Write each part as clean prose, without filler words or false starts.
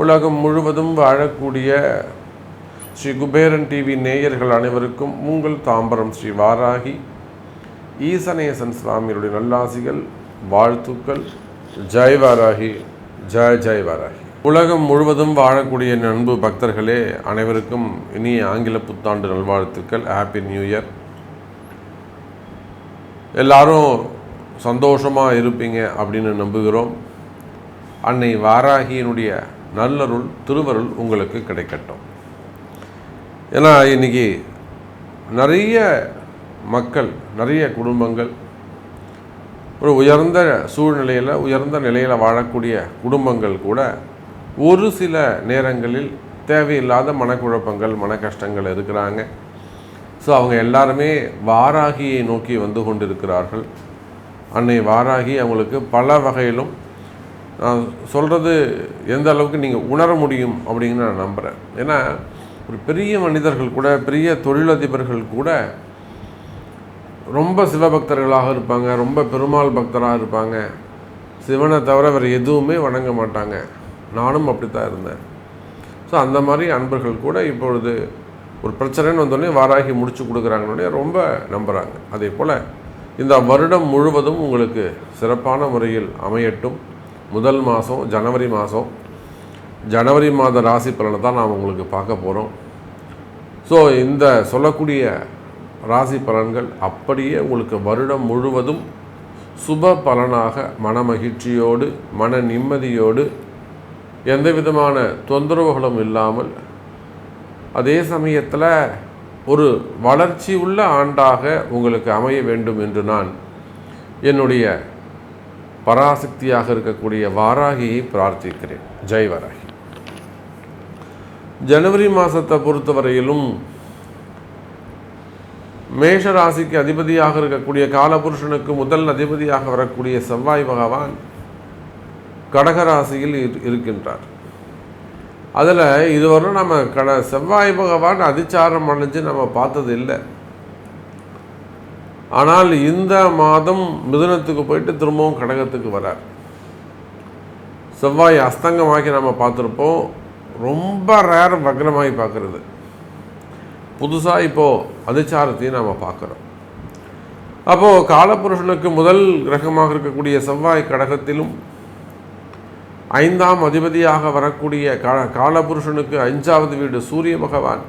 உலகம் முழுவதும் வாழக்கூடிய ஸ்ரீ குபேரன் டிவி நேயர்கள் அனைவருக்கும் உங்கள் தாம்பரம் ஸ்ரீ வாராகி ஈசனேசன் சுவாமியுடைய நல்லாசிகள், வாழ்த்துக்கள். ஜெய் வாராகி, ஜெய் ஜெய் வாராகி. உலகம் முழுவதும் வாழக்கூடிய அன்பு பக்தர்களே அனைவருக்கும் இனிய ஆங்கில புத்தாண்டு நல்வாழ்த்துக்கள். Happy new year. எல்லாரும் சந்தோஷமாக இருப்பீங்க அப்படின்னு நம்புகிறோம். அன்னை வாராகியினுடைய நல்லருள் திருவருள் உங்களுக்கு கிடைக்கட்டும். ஏன்னா இன்றைக்கி நிறைய மக்கள், நிறைய குடும்பங்கள் ஒரு உயர்ந்த சூழ்நிலையில், உயர்ந்த நிலையில் வாழக்கூடிய குடும்பங்கள் கூட ஒரு சில நேரங்களில் தேவையில்லாத மனக்குழப்பங்கள், மன கஷ்டங்கள் இருக்கிறாங்க. ஸோ அவங்க எல்லாருமே வாராகியை நோக்கி வந்து கொண்டிருக்கிறார்கள். அன்னை வாராகி அவங்களுக்கு பல வகையிலும், நான் சொல்கிறது எந்த அளவுக்கு நீங்கள் உணர முடியும் அப்படின்னு நான் நம்புகிறேன். ஏன்னா ஒரு பெரிய மனிதர்கள் கூட, பெரிய தொழிலதிபர்கள் கூட ரொம்ப சிவபக்தர்களாக இருப்பாங்க, ரொம்ப பெருமாள் பக்தராக இருப்பாங்க. சிவனை தவிர வேறு எதுவுமே வணங்க மாட்டாங்க. நானும் அப்படி தான் இருந்தேன். ஸோ அந்த மாதிரி அன்பர்கள் கூட இப்பொழுது ஒரு பிரச்சனைன்னு வந்தோடனே வாராகி முடிச்சு கொடுக்குறாங்கன்னே ரொம்ப நம்புகிறாங்க. அதே போல் இந்த வருடம் முழுவதும் உங்களுக்கு சிறப்பான முறையில் அமையட்டும். முதல் மாதம் ஜனவரி மாத ராசி பலனை தான் நாம் உங்களுக்கு பார்க்க போகிறோம். ஸோ இந்த சொல்லக்கூடிய ராசி பலன்கள் அப்படியே உங்களுக்கு வருடம் முழுவதும் சுப பலனாக, மன மகிழ்ச்சியோடு, மன நிம்மதியோடு, எந்த விதமான தொந்தரவுகளும் இல்லாமல், அதே சமயத்தில் ஒரு வளர்ச்சி உள்ள ஆண்டாக உங்களுக்கு அமைய வேண்டும் என்று நான் என்னுடைய பராசக்தியாக இருக்கக்கூடிய வாராகியை பிரார்த்திக்கிறேன். ஜெய் வாராகி. ஜனவரி மாதத்தை பொறுத்தவரையிலும் மேஷ ராசிக்கு அதிபதியாக இருக்கக்கூடிய காலபுருஷனுக்கு முதல் அதிபதியாக வரக்கூடிய செவ்வாய் பகவான் கடகராசியில் இருக்கின்றார். அதில் இதுவரை நம்ம செவ்வாய் பகவான் அதிச்சாரம் அடைஞ்சு நம்ம பார்த்தது இல்லை. ஆனால் இந்த மாதம் மிதுனத்துக்கு போயிட்டு திரும்பவும் கடகத்துக்கு வரார். செவ்வாய் அஸ்தங்கமாக்கி நம்ம பார்த்துருப்போம். ரொம்ப ரேர் வக்ரமாகி பார்க்குறது. புதுசாக இப்போது அதிச்சாரத்தையும் நாம் பார்க்குறோம். அப்போது காலபுருஷனுக்கு முதல் கிரகமாக இருக்கக்கூடிய செவ்வாய் கடகத்திலும், 5ஆம் அதிபதியாக வரக்கூடிய காலபுருஷனுக்கு 5வது வீடு சூரிய பகவான்,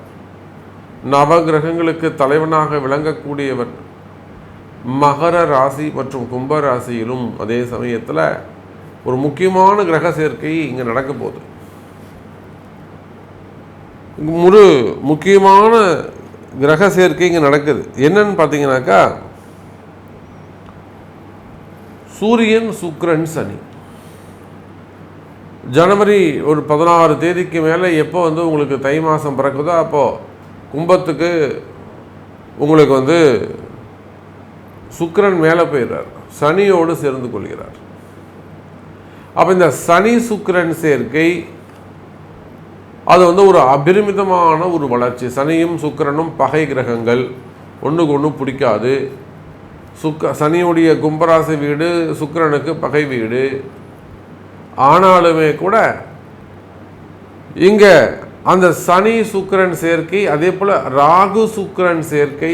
நவகிரகங்களுக்கு தலைவனாக விளங்கக்கூடியவர் மகர ராசி மற்றும் கும்ப ராசியிலும் அதே சமயத்தில் ஒரு முக்கியமான கிரக சேர்க்கை இங்கே நடக்க போகுது. ஒரு முக்கியமான கிரக சேர்க்கை இங்கே நடக்குது. என்னன்னு பார்த்தீங்கன்னாக்கா, சூரியன், சுக்கிரன், சனி. ஜனவரி ஒரு 16 தேதிக்கு மேலே எப்போ உங்களுக்கு தை மாதம் பிறக்குதோ அப்போது கும்பத்துக்கு உங்களுக்கு சுக்கிரன் மேலே போயிடுறார், சனியோடு சேர்ந்து கொள்கிறார். அப்போ இந்த சனி சுக்கிரன் சேர்க்கை அது ஒரு அபரிமிதமான ஒரு வளர்ச்சி. சனியும் சுக்கிரனும் பகை கிரகங்கள், ஒன்றுக்கு ஒன்று பிடிக்காது. சனியுடைய கும்பராசி வீடு சுக்கிரனுக்கு பகை வீடு. ஆனாலுமே கூட இங்கே அந்த சனி சுக்கிரன் சேர்க்கை, அதே போல் ராகு சுக்கிரன் சேர்க்கை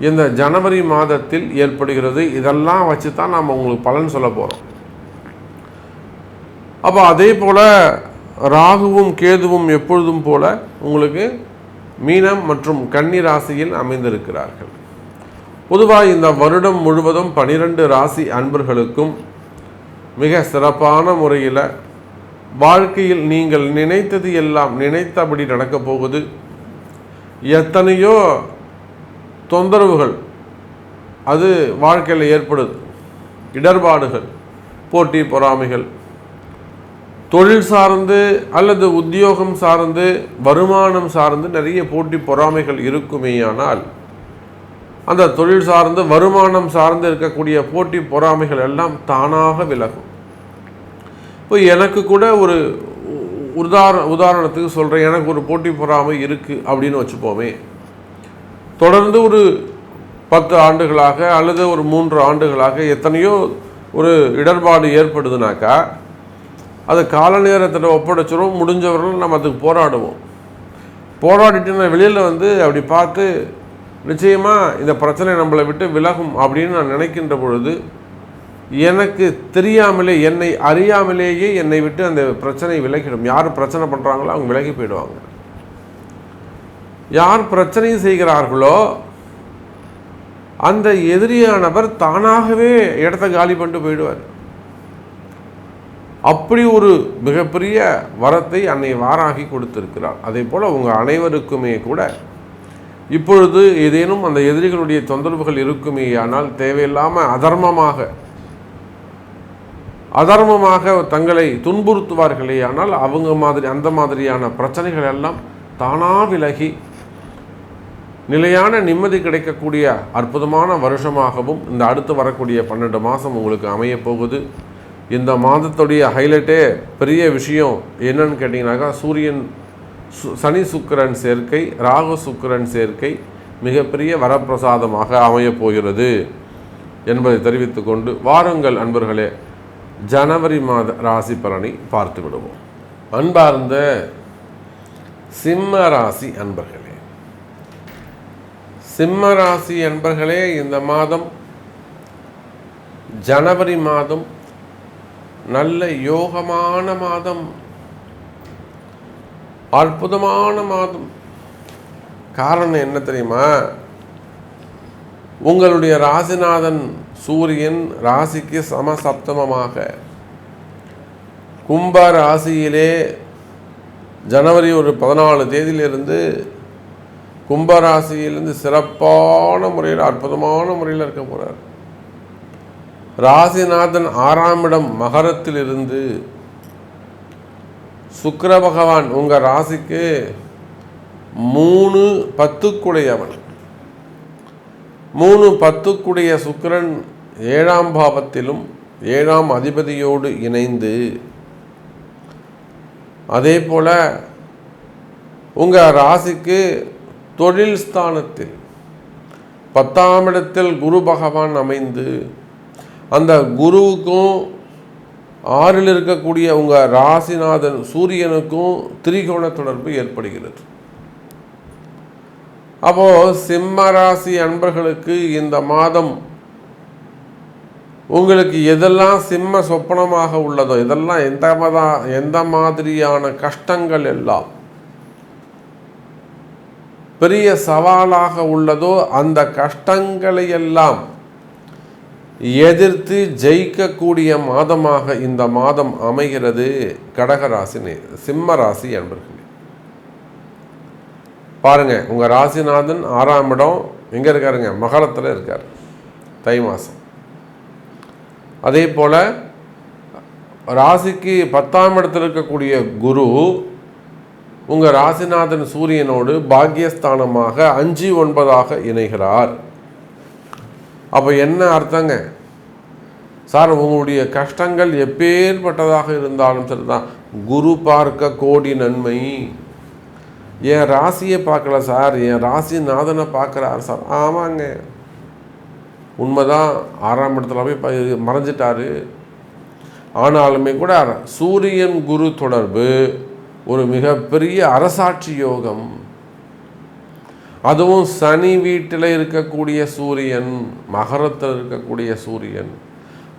இந்த ஜனவரி மாதத்தில் ஏற்படுகிறது. இதெல்லாம் வச்சு தான் நாம் உங்களுக்கு பலன் சொல்ல போகிறோம். அப்போ அதே போல் ராகுவும் கேதுவும் எப்பொழுதும் போல உங்களுக்கு மீனம் மற்றும் கன்னி ராசியில் அமைந்திருக்கிறார்கள். பொதுவாக இந்த வருடம் முழுவதும் 12 ராசி அன்பர்களுக்கும் மிக சிறப்பான முறையில் வாழ்க்கையில் நீங்கள் நினைத்தது எல்லாம் நினைத்தபடி நடக்கப் போகுது. எத்தனையோ தொந்தரவுகள் அது வாழ்க்கையில் ஏற்படுது. இடர்பாடுகள், போட்டி பொறாமைகள், தொழில் சார்ந்து அல்லது உத்தியோகம் சார்ந்து, வருமானம் சார்ந்து நிறைய போட்டி பொறாமைகள் இருக்குமேயானால் அந்த தொழில் சார்ந்து, வருமானம் சார்ந்து இருக்கக்கூடிய போட்டி பொறாமைகள் எல்லாம் தானாக விலகும். இப்போ எனக்கு கூட ஒரு உதாரணத்துக்கு சொல்கிறேன். எனக்கு ஒரு போட்டி பொறாமை இருக்குது அப்படின்னு வச்சுப்போமே. தொடர்ந்து ஒரு 10 ஆண்டுகளாக அல்லது ஒரு 3 ஆண்டுகளாக எத்தனையோ ஒரு இடர்பாடு ஏற்படுதுனாக்கா அது கால நேரத்தில் ஒப்படைச்சிடும். முடிஞ்சவர்கள் நம்ம அதுக்கு போராடுவோம். போராடிட்டு நான் வெளியில் வந்து அப்படி பார்த்து நிச்சயமாக இந்த பிரச்சனை நம்மளை விட்டு விலகும் அப்படின்னு நான் நினைக்கின்ற பொழுது எனக்கு தெரியாமலே, என்னை அறியாமலேயே என்னை விட்டு அந்த பிரச்சனை விலகிடும். யார் பிரச்சனை பண்ணுறாங்களோ அவங்க விலகி போயிடுவாங்க. யார் பிரச்சனை செய்கிறார்களோ அந்த எதிரியானவர் தானாகவே இடத்த காலி பண்ணிட்டு போயிடுவார். அப்படி ஒரு மிகப்பெரிய வரத்தை அன்னை வாராகி கொடுத்திருக்கிறார். அதே போல் உங்கள் அனைவருக்குமே கூட இப்பொழுது ஏதேனும் அந்த எதிரிகளுடைய தொந்தரவுகள் இருக்குமே, ஆனால் தேவையில்லாமல் அதர்மமாக தங்களை துன்புறுத்துவார்களே, ஆனால் அந்த மாதிரியான பிரச்சனைகள் எல்லாம் தானாக விலகி நிலையான நிம்மதி கிடைக்கக்கூடிய அற்புதமான வருஷமாகவும் இந்த அடுத்து வரக்கூடிய 12 மாதம் உங்களுக்கு அமையப்போகுது. இந்த மாதத்துடைய ஹைலைட்டே பெரிய விஷயம் என்னன்னு கேட்டிங்கனாக்கா, சனி சுக்கிரன் சேர்க்கை, ராகு சுக்கிரன் சேர்க்கை மிகப்பெரிய வரப்பிரசாதமாக அமையப்போகிறது என்பதை தெரிவித்துக்கொண்டு வாருங்கள் அன்பர்களே, ஜனவரி மாத ராசி பலனை பார்த்து விடுவோம். அன்பார்ந்த சிம்ம ராசி அன்பர்களே, சிம்ம ராசி அன்பர்களே, இந்த மாதம் ஜனவரி மாதம் நல்ல யோகமான மாதம், அற்புதமான மாதம். காரணம் என்ன தெரியுமா? உங்களுடைய ராசிநாதன் சூரியன் ராசிக்கு சமசப்தமமாக கும்ப ராசியிலே ஜனவரி ஒரு 14 தேதியிலிருந்து கும்பராசியிலிருந்து சிறப்பான முறையில் அற்புதமான முறையில் இருக்க போகிறார். ராசிநாதன் 6ஆம் இடம் மகரத்திலிருந்து சுக்கிர பகவான் உங்கள் ராசிக்கு 3-10 3-10 சுக்கிரன் 7ஆம் பாவத்திலும் 7ஆம் அதிபதியோடு இணைந்து, அதே போல உங்கள் ராசிக்கு தொழில் ஸ்தானத்தில் 10ஆம் இடத்தில் குரு பகவான் அமைந்து, அந்த குருவுக்கும் 6இல் இருக்கக்கூடிய உங்கள் ராசிநாதன் சூரியனுக்கும் திரிகோண தொடர்பு ஏற்படுகிறது. அப்போது சிம்ம ராசி அன்பர்களுக்கு இந்த மாதம் உங்களுக்கு எதெல்லாம் சிம்ம சொப்பனமாக உள்ளதோ, இதெல்லாம் எந்த மாதிரியான கஷ்டங்கள் எல்லாம் பெரிய சவாலாக உள்ளதோ அந்த கஷ்டங்களை எல்லாம் எதிர்த்து ஜெயிக்கக்கூடிய மாதமாக இந்த மாதம் அமைகிறது. கடகராசி சிம்ம ராசி அன்பர்களே, பாருங்க, உங்க ராசிநாதன் 6ஆம் இடம் எங்க இருக்காருங்க? மகரத்தில் இருக்கார், தை மாதம். அதே போல ராசிக்கு 10ஆம் இடத்தில் இருக்கக்கூடிய குரு உங்க ராசிநாதன் சூரியனோடு பாக்கியஸ்தானமாக 5-9 இணைகிறார். அப்போ என்ன அர்த்தங்க சார்? உங்களுடைய கஷ்டங்கள் எப்பேற்பட்டதாக இருந்தாலும் சரிதான், குரு பார்க்க கோடி நன்மை. என் ராசியை பார்க்கல சார், என் ராசிநாதனை பார்க்குறார் சார். ஆமாங்க, உண்மைதான், 6ஆம் இடத்துல போய் மறைஞ்சிட்டாரு. ஆனாலுமே கூட சூரியன் குரு தொடர்பு ஒரு மிகப்பெரிய அரசாட்சி யோகம். அதுவும் சனி வீட்டில் இருக்கக்கூடிய சூரியன், மகரத்தில் இருக்கக்கூடிய சூரியன்,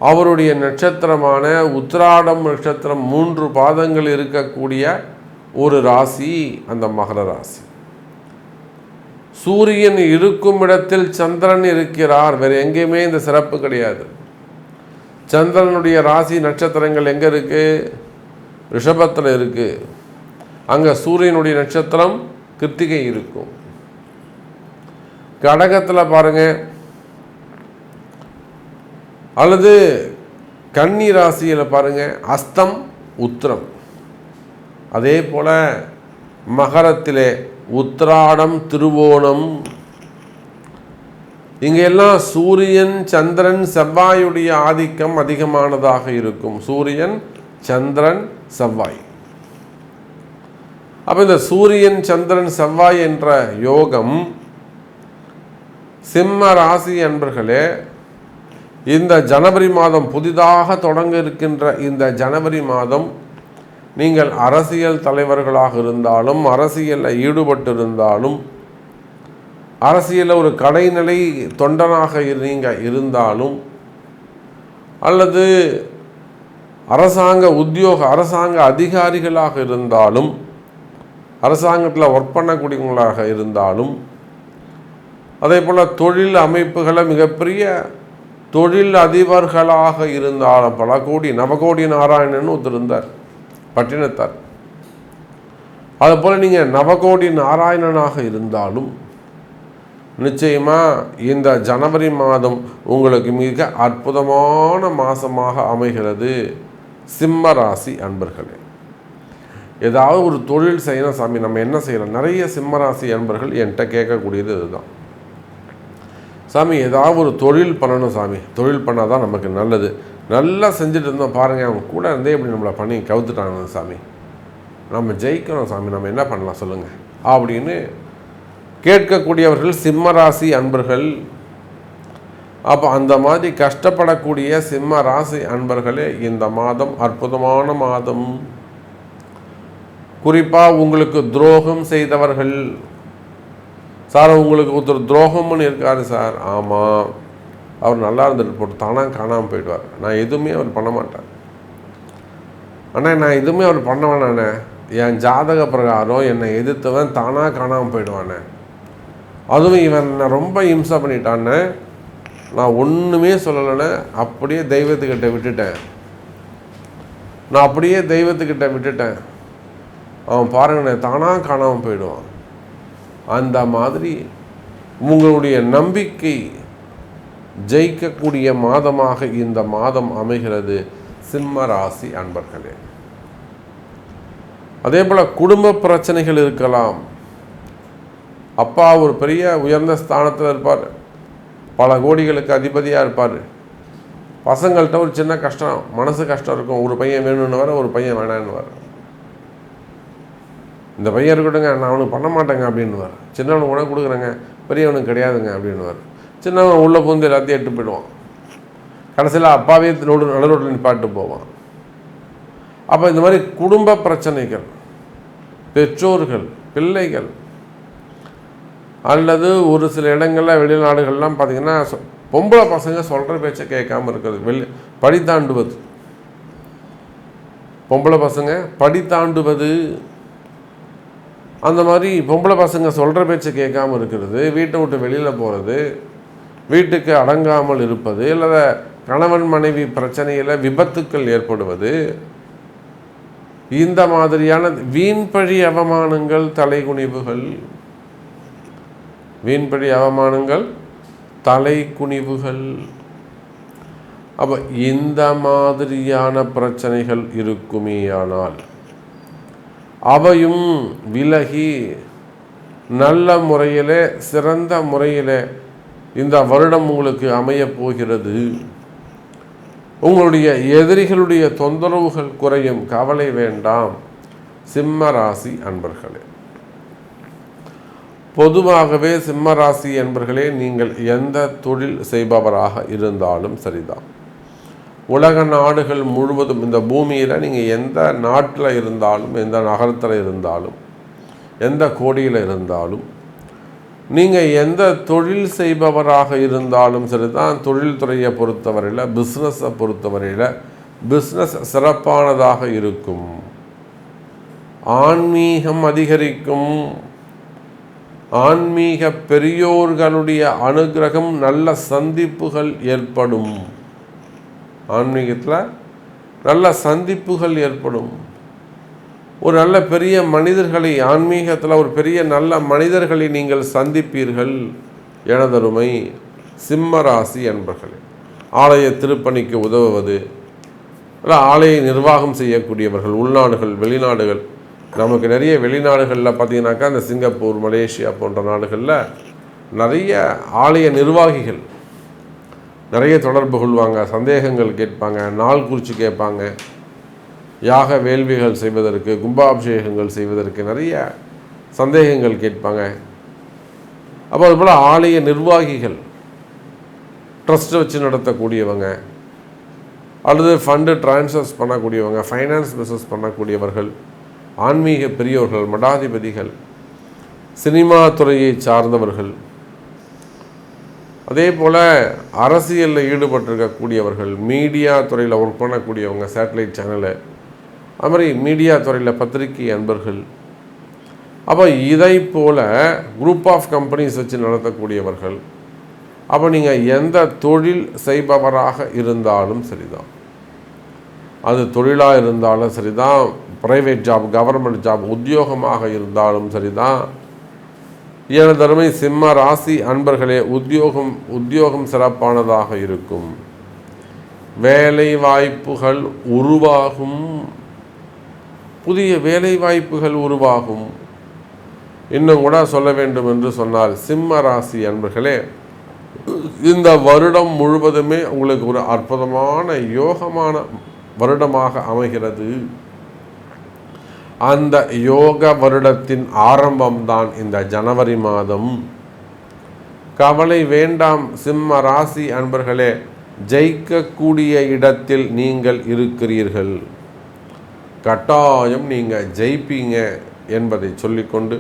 அவருடைய நட்சத்திரமான உத்திராடம் நட்சத்திரம் 3 பாதங்கள் இருக்கக்கூடிய ஒரு ராசி அந்த மகர ராசி. சூரியன் இருக்கும் இடத்தில் சந்திரன் இருக்கிறார். வேறு எங்கேயுமே இந்த சிறப்பு கிடையாது. சந்திரனுடைய ராசி நட்சத்திரங்கள் எங்கே இருக்கு? ரிஷபத்தில் இருக்கு. அங்கே சூரியனுடைய நட்சத்திரம் கிருத்திகை இருக்கும். கடகத்தில் பாருங்க, அல்லது கன்னி ராசியில் பாருங்க, அஸ்தம் உத்திரம். அதே போல மகரத்திலே உத்திராடம் திருவோணம். இங்கெல்லாம் சூரியன் சந்திரன் செவ்வாயுடைய ஆதிக்கம் அதிகமானதாக இருக்கும். சூரியன் சந்திரன் செவ்வாய். அப்போ இந்த சூரியன் சந்திரன் செவ்வாய் என்ற யோகம் சிம்ம ராசி அன்பர்களே, இந்த ஜனவரி மாதம் புதிதாக தொடங்க இருக்கின்ற இந்த ஜனவரி மாதம் நீங்கள் அரசியல் தலைவர்களாக இருந்தாலும், அரசியலில் ஈடுபட்டிருந்தாலும், அரசியலில் ஒரு கடைநிலை தொண்டனாக நீங்கள் இருந்தாலும், அல்லது அரசாங்க அதிகாரிகளாக இருந்தாலும், அரசாங்கத்தில் ஒர்க் பண்ணக்கூடியவங்களாக இருந்தாலும், அதே போல் தொழில் அமைப்புகளை மிகப்பெரிய தொழில் அதிபர்களாக இருந்தாலும், பல கோடி நவகோடி நாராயணன் ஒருத்தர் இருந்தார் பட்டினத்தார். அதுபோல் நீங்கள் நவகோடி நாராயணனாக இருந்தாலும் நிச்சயமாக இந்த ஜனவரி மாதம் உங்களுக்கு மிக அற்புதமான மாதமாக அமைகிறது. சிம்ம ராசி அன்பர்களே, ஏதாவது ஒரு தொழில் செய்யணும் சாமி, நம்ம என்ன செய்யலாம்? நிறைய சிம்ம ராசி அன்பர்கள் என்கிட்ட கேட்கக்கூடியது இதுதான். சாமி ஏதாவது ஒரு தொழில் பண்ணணும் சாமி, தொழில் பண்ணால் தான் நமக்கு நல்லது. நல்லா செஞ்சுட்டு இருந்தோம் பாருங்கள், அவங்க கூட இருந்தே இப்படி நம்மளை பண்ணி கவுத்துட்டாங்க சாமி, நம்ம ஜெயிக்கணும் சாமி, நம்ம என்ன பண்ணலாம் சொல்லுங்கள் அப்படின்னு கேட்கக்கூடியவர்கள் சிம்ம ராசி அன்பர்கள். அப்போ அந்த மாதிரி கஷ்டப்படக்கூடிய சிம்ம ராசி அன்பர்களே, இந்த மாதம் அற்புதமான மாதம். குறிப்பாக உங்களுக்கு துரோகம் செய்தவர்கள், சார் உங்களுக்கு ஒருத்தர் துரோகம்னு இருக்காரு சார், ஆமாம் அவர் நல்லா இருந்துட்டு போட்டு தானாக காணாமல் போயிடுவார், நான் எதுவுமே அவர் பண்ண மாட்டேன் ஆனால் நான் எதுவுமே அவர் பண்ண வேணாண்ணே, என் ஜாதக பிரகாரம் என்னை எதிர்த்தவன் தானாக காணாமல் போயிடுவானே, அதுவும் இவன் நான் ரொம்ப இம்சை பண்ணிட்டான்னு நான் ஒன்றுமே சொல்லலைன்னு அப்படியே தெய்வத்துக்கிட்ட விட்டுட்டேன், நான் அப்படியே தெய்வத்துக்கிட்ட விட்டுட்டேன், அவன் பாருங்கண்ணே தானாக காணாமல் போயிடுவான். அந்த மாதிரி உங்களுடைய நம்பிக்கை ஜெயிக்கக்கூடிய மாதமாக இந்த மாதம் அமைகிறது சிம்ம ராசி அன்பர்களே. அதே போல் குடும்ப பிரச்சனைகள் இருக்கலாம். அப்பா ஒரு பெரிய உயர்ந்த ஸ்தானத்தில் இருப்பார், பல கோடிகளுக்கு அதிபதியாக இருப்பார், பசங்கள்கிட்ட ஒரு சின்ன கஷ்டம், மனசு கஷ்டம் இருக்கும், ஒரு பையன் வேணும்னு வர, ஒரு பையன் வேணான்னு வர, இந்த பையன் இருக்கட்டுங்க நான் அவனுக்கு பண்ண மாட்டேங்க அப்படின்னுவார், சின்னவனுக்கு உனக்கு கொடுக்குறேங்க பெரியவனுக்கு கிடையாதுங்க அப்படின்னுவார், சின்னவன் உள்ளே பூந்து எல்லாத்தையும் எட்டு போயிடுவான், கடைசியில் அப்பாவே நடு ரோட்டில் நிப்பாட்டு போவான். அப்போ இந்த மாதிரி குடும்ப பிரச்சனைகள், பெற்றோர்கள், பிள்ளைகள், அல்லது ஒரு சில இடங்களில் வெளிநாடுகள்லாம் பார்த்திங்கன்னா பொம்பளை பசங்க சொல்கிற பேச்சை கேட்காமல் இருக்கிறது, படி தாண்டுவது, பொம்பளை பசங்க படி தாண்டுவது, அந்த மாதிரி பொம்பளை பசங்க சொல்கிற பேச்சை கேட்காமல் இருக்கிறது, வீட்டை விட்டு வெளியில் போகிறது, வீட்டுக்கு அடங்காமல் இருப்பது, இல்லை கணவன் மனைவி பிரச்சனையில் விபத்துக்கள் ஏற்படுவது, இந்த மாதிரியான வீண்பழி அவமானங்கள், தலைகுனிவுகள், வீண்பழி அவமானங்கள், தலைக்குனிவுகள். அப்போ இந்த மாதிரியான பிரச்சனைகள் இருக்குமேயானால் அவையும் விலகி நல்ல முறையில், சிறந்த முறையில் இந்த வருடம் உங்களுக்கு அமையப் போகிறது. உங்களுடைய எதிரிகளுடைய தொந்தரவுகள் குறையும், கவலை வேண்டாம் சிம்ம ராசி அன்பர்களே. பொதுவாகவே சிம்ம ராசி அன்பர்களே, நீங்கள் எந்த தொழில் செய்பவராக இருந்தாலும் சரிதான், உலக நாடுகள் முழுவதும், இந்த பூமியில் நீங்கள் எந்த நாட்டில் இருந்தாலும், எந்த நகரத்தில் இருந்தாலும், எந்த கோடியில் இருந்தாலும், நீங்கள் எந்த தொழில் செய்பவராக இருந்தாலும் சரிதான், தொழில்துறையை பொறுத்தவரையில், பிஸ்னஸை பொறுத்தவரையில் பிஸ்னஸ் சிறப்பானதாக இருக்கும், ஆன்மீகம் அதிகரிக்கும், ஆன்மீக பெரியோர்களுடைய அனுகிரகம், நல்ல சந்திப்புகள் ஏற்படும், ஆன்மீகத்தில் நல்ல சந்திப்புகள் ஏற்படும், ஒரு நல்ல பெரிய மனிதர்களை, ஆன்மீகத்தில் ஒரு பெரிய நல்ல மனிதர்களை நீங்கள் சந்திப்பீர்கள். எனதருமை சிம்ம ராசி என்பர்களே, ஆலய திருப்பணிக்கு உதவுவது, இல்லை ஆலய நிர்வாகம் செய்யக்கூடியவர்கள், உள்நாடுகள் வெளிநாடுகள், நமக்கு நிறைய வெளிநாடுகளில் பார்த்திங்கனாக்கா இந்த சிங்கப்பூர், மலேசியா போன்ற நாடுகளில் நிறைய ஆலய நிர்வாகிகள் நிறைய தொடர்பு கொள்வாங்க, சந்தேகங்கள் கேட்பாங்க, நாள் குறித்து கேட்பாங்க, யாக வேள்விகள் செய்வதற்கு, கும்பாபிஷேகங்கள் செய்வதற்கு நிறைய சந்தேகங்கள் கேட்பாங்க. அப்போ அதுபோல் ஆலய நிர்வாகிகள், ட்ரஸ்ட்டை வச்சு நடத்தக்கூடியவங்க, அல்லது ஃபண்டு ட்ரான்ஸ்ஃபர்ஸ் பண்ணக்கூடியவங்க, ஃபைனான்ஸ் பிஸ்னஸ் பண்ணக்கூடியவர்கள், ஆன்மீக பெரியவர்கள், மடாதிபதிகள், சினிமா துறையை சார்ந்தவர்கள், அதே போல் அரசியலில் ஈடுபட்டிருக்கக்கூடியவர்கள், மீடியா துறையில் ஒர்க் பண்ணக்கூடியவங்க, சேட்டலைட் சேனலு, அது மாதிரி மீடியா துறையில் பத்திரிகை அன்பர்கள், அப்போ இதை போல் குரூப் ஆஃப் கம்பெனிஸ் வச்சு நடத்தக்கூடியவர்கள், அப்போ நீங்கள் எந்த தொழில் செய்பவராக இருந்தாலும் சரிதான், அது தொழிலாக இருந்தாலும் சரிதான், ப்ரைவேட் ஜாப், கவர்மெண்ட் ஜாப், உத்தியோகமாக இருந்தாலும் சரிதான். எனது அருமை சிம்ம ராசி அன்பர்களே, உத்தியோகம் சிறப்பானதாக இருக்கும். வேலை வாய்ப்புகள் உருவாகும், புதிய வேலை வாய்ப்புகள் உருவாகும். இன்னும் கூட சொல்ல வேண்டும் என்று சொன்னால், சிம்ம ராசி அன்பர்களே, இந்த வருடம் முழுவதுமே உங்களுக்கு ஒரு அற்புதமான யோகமான வருடமாக அமைகிறது. அந்த யோக வருடத்தின் ஆரம்பம்தான் இந்த ஜனவரி மாதம். கவலை வேண்டாம் சிம்ம ராசி அன்பர்களே, ஜெயிக்கக்கூடிய இடத்தில் நீங்கள் இருக்கிறீர்கள். கட்டாயம் நீங்கள் ஜெயிப்பீங்க என்பதை சொல்லிக்கொண்டு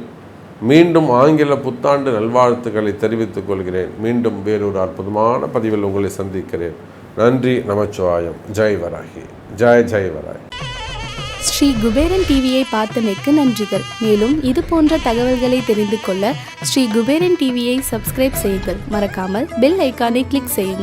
மீண்டும் ஆங்கில புத்தாண்டு நல்வாழ்த்துக்களை தெரிவித்துக் கொள்கிறேன். மீண்டும் வேறொரு அற்புதமான பதிவில் உங்களை சந்திக்கிறேன். நன்றி, நமச்சிவாயம். ஜெய் வராகி, ஜெய் ஜெய் வராகி. ஸ்ரீ குபேரன் டிவியை பார்த்தமைக்கு நன்றிகள். மேலும் இது போன்ற தகவல்களை தெரிந்து கொள்ள ஸ்ரீ குபேரன் டிவியை சப்ஸ்கிரைப் செய்யுங்கள். மறக்காமல் பெல் ஐக்கானை கிளிக் செய்யுங்கள்.